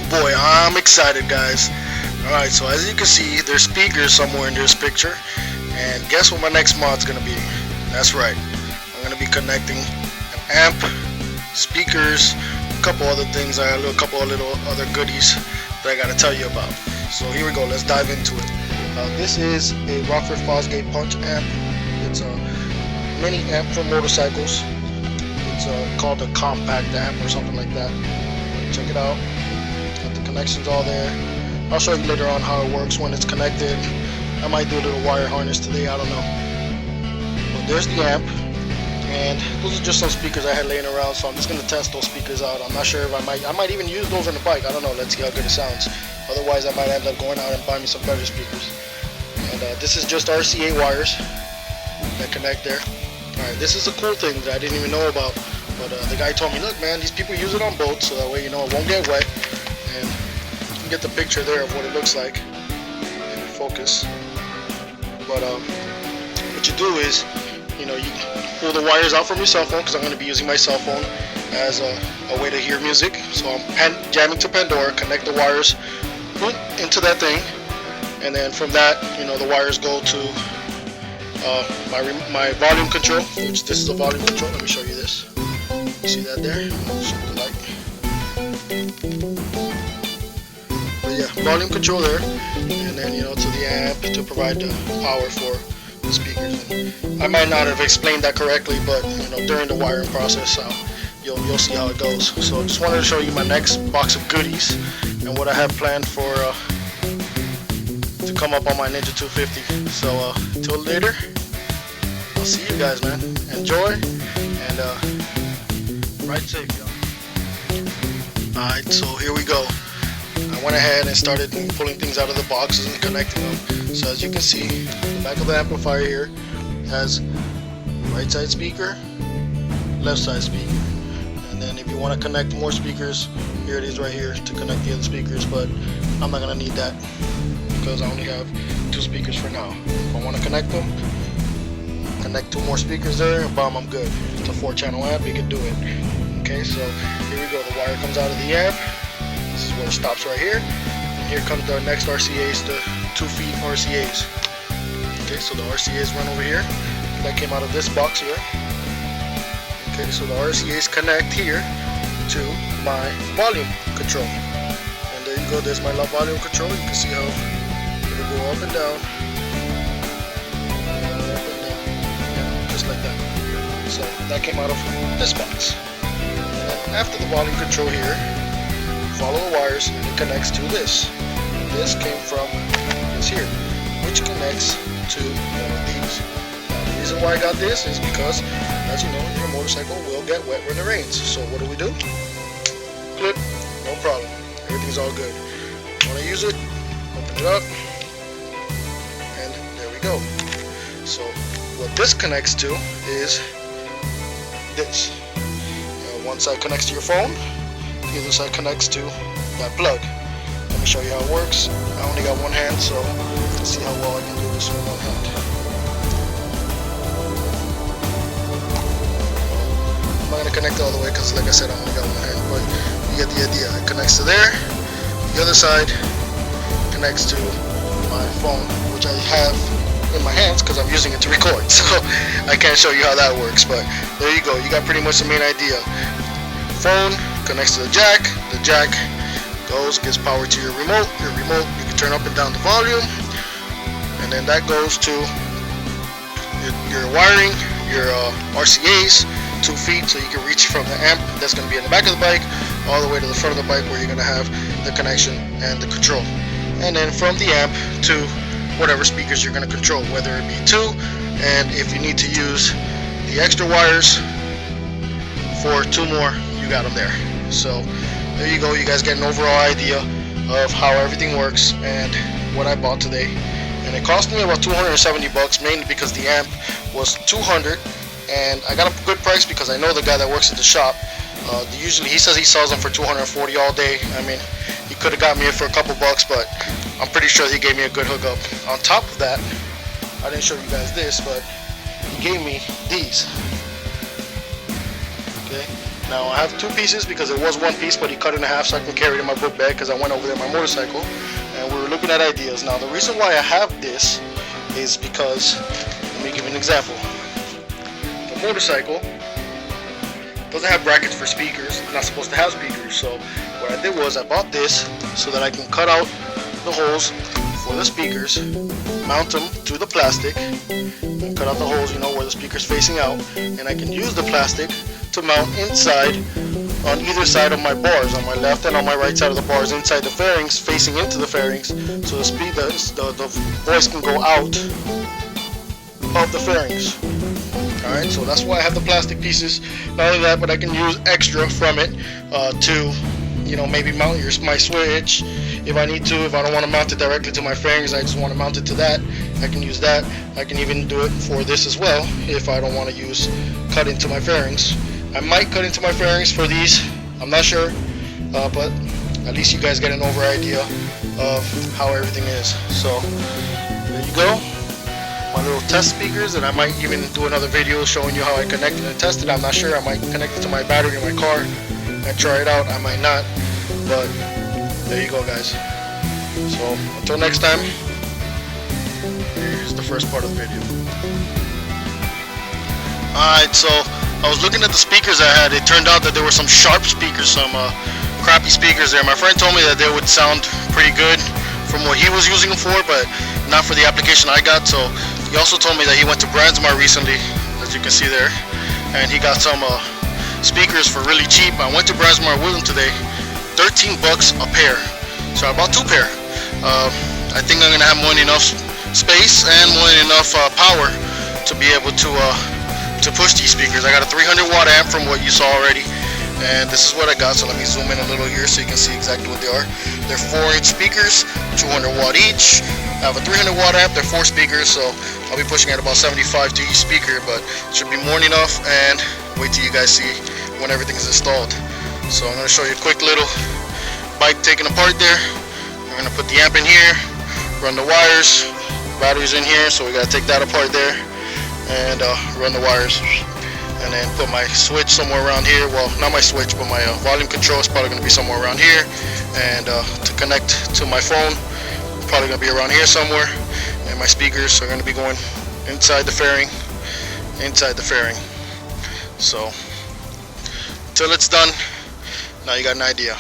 boy, I'm excited, guys. Alright, so as you can see, there's speakers somewhere in this picture. And guess what my next mod's gonna be? That's right, I'm gonna be connecting an amp, speakers, a couple other things, a couple of little other goodies that I gotta tell you about. So here we go, let's dive into it. This is a Rockford Fosgate punch amp. It's a mini amp for motorcycles. It's called a compact amp or something like that. Check it out. Got the connections all there. I'll show you later on how it works when it's connected. I might do a little wire harness today, I don't know. But there's the amp, and those are just some speakers I had laying around, so I'm just gonna test those speakers out. I'm not sure if I might even use those on the bike. I don't know. Let's see how good it sounds. Otherwise, I might end up going out and buying me some better speakers. And this is just RCA wires that connect there. Alright, this is a cool thing that I didn't even know about, but the guy told me, look man, these people use it on boats, so that way, you know, it won't get wet. And you can get the picture there of what it looks like. Maybe focus. But what you do is, you know, you pull the wires out from your cell phone, because I'm going to be using my cell phone as a way to hear music. So I'm jamming to Pandora, connect the wires into that thing, and then from that, you know, the wires go to my volume control, which this is the volume control. Let me show you this. You see that there? Show the light. But yeah, volume control there, and then, you know, to the amp to provide the power for the speakers. And I might not have explained that correctly, but you know, during the wiring process, you'll see how it goes. So just wanted to show you my next box of goodies and what I have planned for to come up on my Ninja 250. So till later, I'll see you guys, man. Enjoy and ride safe, y'all. Alright, so here we go. I went ahead and started pulling things out of the boxes and connecting them. So as you can see, the back of the amplifier here has right side speaker, left side speaker. And then if you want to connect more speakers, here it is right here to connect the other speakers, but I'm not going to need that because I only have 2 speakers for now. If I want to connect them, connect 2 more speakers there, and bam, I'm good. It's a 4-channel amp, you can do it. Okay, so here we go. The wire comes out of the amp. This is where it stops right here. And here comes our next RCAs, the 2 feet RCAs. Okay, so the RCAs run over here. That came out of this box here. Okay, so the RCAs connect here to my volume control. And there you go, there's my volume control. You can see how it'll go up and down. Just like that. So that came out of this box. And after the volume control here, follow the wires and it connects to this. This came from this here, which connects to one of these. Now the reason why I got this is because, as you know, your motorcycle will get wet when it rains. So what do? Clip, no problem. Everything's all good. Want to use it? Open it up, and there we go. So what this connects to is this. One side connects to your phone, the other side connects to that plug. Let me show you how it works. I only got one hand, so let's see how well I can do this with one hand. I'm not going to connect all the way because, like I said, I only got one hand, but you get the idea. It connects to there. The other side connects to my phone, which I have in my hands because I'm using it to record, so I can't show you how that works, but there you go. You got pretty much the main idea. Phone connects to the jack goes, gives power to your remote. You can turn up and down the volume, and then that goes to your wiring, your RCAs, 2 feet, so you can reach from the amp that's going to be in the back of the bike all the way to the front of the bike where you're going to have the connection and the control, and then from the amp to whatever speakers you're going to control, whether it be 2, and if you need to use the extra wires for 2 more, you got them there. So there you go. You guys get an overall idea of how everything works and what I bought today. And it cost me about $270, mainly because the amp was $200, and I got a good price because I know the guy that works at the shop. Usually he says he sells them for $240 all day. I mean, he could have got me it for a couple bucks, but I'm pretty sure he gave me a good hookup. On top of that, I didn't show you guys this, but he gave me these. Okay. Now I have two pieces because it was one piece, but he cut it in half so I can carry it in my book bag because I went over there on my motorcycle, and we were looking at ideas. Now the reason why I have this is because, let me give you an example. The motorcycle doesn't have brackets for speakers. It's not supposed to have speakers. So what I did was I bought this so that I can cut out the holes for the speakers, mount them to the plastic, and cut out the holes, you know, where the speaker's facing out, and I can use the plastic to mount inside on either side of my bars, on my left and on my right side of the bars, inside the fairings, facing into the fairings, so the voice can go out of the fairings. Alright, so that's why I have the plastic pieces. Not only that, but I can use extra from it to, you know, maybe mount my switch if I need to. If I don't want to mount it directly to my fairings, I just want to mount it to that, I can use that. I can even do it for this as well if I don't want to cut into my fairings. I might cut into my fairings for these, I'm not sure, but at least you guys get an over idea of how everything is. So there you go, my little test speakers, and I might even do another video showing you how I connected and tested. I'm not sure, I might connect it to my battery in my car and try it out. I might not, but there you go, guys. So until next time, here's the first part of the video. Alright, so I was looking at the speakers I had. It turned out that there were some sharp speakers, some crappy speakers there. My friend told me that they would sound pretty good from what he was using them for, but not for the application I got. So he also told me that he went to Brandsmart recently, as you can see there, and he got some speakers for really cheap. I went to Brandsmart with him today, 13 bucks a pair. So I bought 2 pair. I think I'm gonna have more than enough space and more than enough power to be able to push these speakers. I got a 300 watt amp from what you saw already, and this is what I got. So let me zoom in a little here so you can see exactly what they are. They're 4-inch speakers, 200 watt each. I have a 300 watt amp, they're 4 speakers, so I'll be pushing at about 75 to each speaker, but it should be more than enough. And wait till you guys see when everything is installed. So I'm going to show you a quick little bike taken apart there. I'm going to put the amp in here, run the wires, batteries in here, so we got to take that apart there and run the wires, and then put my switch somewhere around here. Well, not my switch, but my volume control is probably going to be somewhere around here, and to connect to my phone, probably going to be around here somewhere, and my speakers are going to be going inside the fairing, so until it's done, now you got an idea.